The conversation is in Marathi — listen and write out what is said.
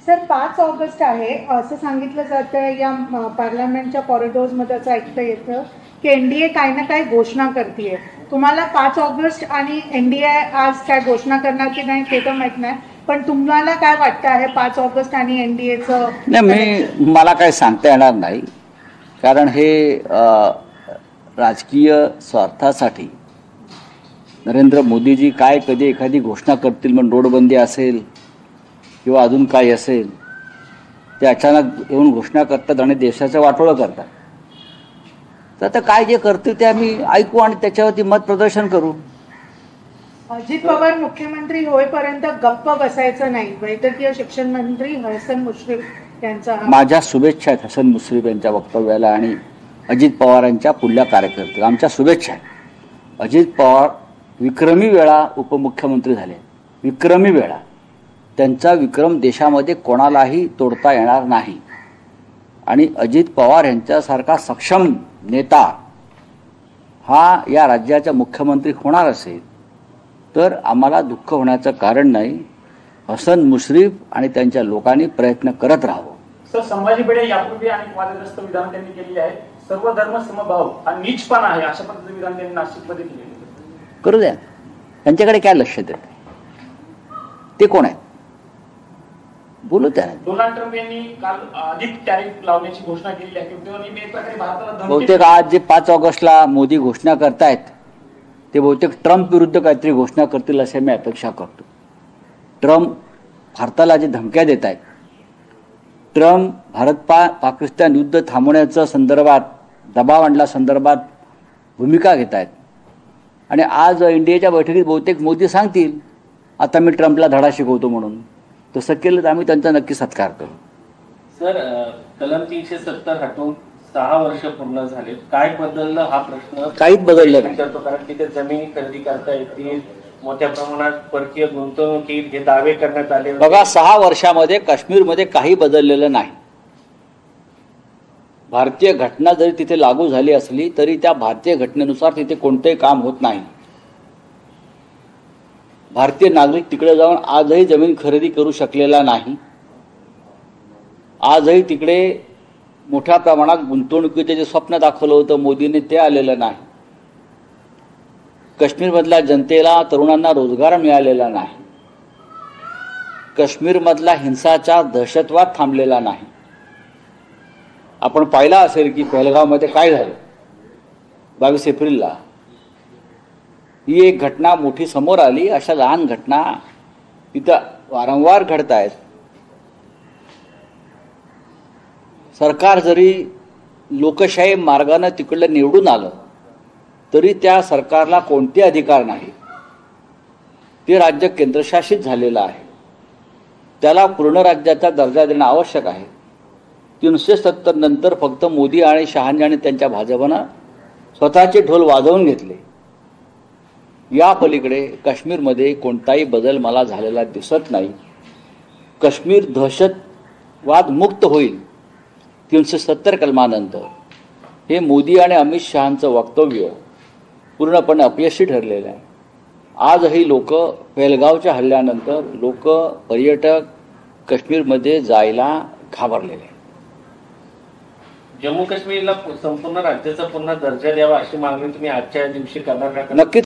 सर 5 ऑगस्ट आहे असं सांगितलं जातं या पार्लमेंटच्या कॉरिडॉर्समध्ये असं ऐकता येतं की एनडीए काही ना काही घोषणा करते. तुम्हाला 5 ऑगस्ट आणि एनडीए आज काय घोषणा करणार की नाही ते तर माहीत नाही, पण तुम्हाला काय वाटतं आहे 5 ऑगस्ट आणि एनडीएचं? नाही, मला काय सांगता येणार नाही, कारण हे राजकीय स्वार्थासाठी नरेंद्र मोदीजी काय कधी एखादी घोषणा करतील, मग नोटबंदी असेल किंवा अजून काही असेल, ते अचानक येऊन घोषणा करतात आणि देशाचं वाटोळं करतात. तर आता काय जे करतील ते आम्ही ऐकू आणि त्याच्यावरती मत प्रदर्शन करू. अजित पवार मुख्यमंत्री होईपर्यंत गप्प बसायचं नाही, वैद्यकीय शिक्षण मंत्री हसन मुश्रीफ यांचा. माझ्या शुभेच्छा आहेत हसन मुश्रीफ यांच्या वक्तव्याला आणि अजित पवारांच्या पुढल्या कार्यकर्त्याला आमच्या शुभेच्छा आहेत. अजित पवार विक्रमी वेळा उपमुख्यमंत्री झाले, विक्रमी वेळा. त्यांचा विक्रम देशामध्ये कोणालाही तोडता येणार नाही. आणि अजित पवार यांच्यासारखा सक्षम नेता हा या राज्याचा मुख्यमंत्री होणार असेल तर आम्हाला दुःख होण्याचं कारण नाही. हसन मुश्रीफ आणि त्यांच्या लोकांनी प्रयत्न करत राहावं. सर, संभाजी भिडे यापूर्वी अनेक वादग्रस्त विधान त्यांनी केलेली आहे. सर्व धर्म समभाव आणि नीचपणा आहे अशा पद्धतीचे विधान त्यांनी नाशिकमध्ये केले. करू द्या, त्यांच्याकडे काय लक्ष देत? ते कोण आहेत? बोलू त्या. डोनाल्ड ट्रम्प यांनी काल अधिक टॅरिफ लावण्याची घोषणा केली आहे. एक प्रकारे भारताला बहुतेक आज जे 5 ऑगस्टला मोदी घोषणा करतायत ते बहुतेक ट्रम्प विरुद्ध काहीतरी घोषणा करतील असे मी अपेक्षा करतो. ट्रम्प भारताला जे धमक्या देत आहेत, ट्रम्प पाकिस्तान युद्ध थांबवण्याच्या संदर्भात दबाव आणल्या संदर्भात भूमिका घेत आहेत. आणि आज इंडियाच्या बैठकीत बहुतेक मोदी सांगतील आता मी ट्रम्पला धडा शिकवतो म्हणून. तसं केलं तर आम्ही त्यांचा नक्की सत्कार करू. सर, कलम 370 हटवून 6 वर्ष पूर्ण झाले, काय बदललं हा प्रश्न? काहीच बदललं नाही. कारण तिथे जमीन खरेदी करता येतील, मोठ्या प्रमाणात परकीय गुंतवणूक येईल हे दावे करण्यात आले. बघा, 6 वर्षामध्ये काश्मीरमध्ये काही बदललेलं नाही. भारतीय घटना जरी तिथे लागू झाली असली तरी त्या भारतीय घटनेनुसार तिथे कोणतेही काम होत नाही. भारतीय नागरिक तिकडे जाऊन आजही जमीन खरेदी करू शकलेला नाही. आजही तिकडे मोठ्या प्रमाणात गुंतवणुकीचे जे स्वप्न दाखवलं होतं मोदींनी ते आलेलं नाही. काश्मीरमधल्या जनतेला, तरुणांना रोजगार मिळालेला नाही. काश्मीरमधला हिंसाचार, दहशतवाद थांबलेला नाही. आपण पाहिलं असेल की पहलगावमध्ये काय झालं 22 एप्रिलला. ही एक घटना मोठी समोर आली. अशा लहान घटना तिथं वारंवार घडत आहेत. सरकार जरी लोकशाही मार्गाने तिकडलं निवडून आलं तरी त्या सरकारला कोणते अधिकार नाही. ते राज्य केंद्रशासित झालेलं आहे. त्याला पूर्ण राज्याचा दर्जा देणं आवश्यक आहे. 370 नंतर फक्त मोदी आणि शहांनी आणि त्यांच्या भाजपनं स्वतःचे ढोल वाजवून घेतले. या पलीकडे काश्मीरमध्ये कोणताही बदल मला झालेला दिसत नाही. काश्मीर दहशतवाद मुक्त होईल 370 कलमानंतर हे मोदी आणि अमित शहांचं वक्तव्य पूर्णपणे अपयशी ठरलेलं आहे. आजही लोक पहलगावच्या हल्ल्यानंतर पर्यटक काश्मीरमध्ये जायला घाबरलेले आहेत. जम्मू काश्मीरला संपूर्ण राज्याचा पुन्हा दर्जा द्यावा अशी मागणी तुम्ही आजच्या दिवशी करणार का? नक्कीच.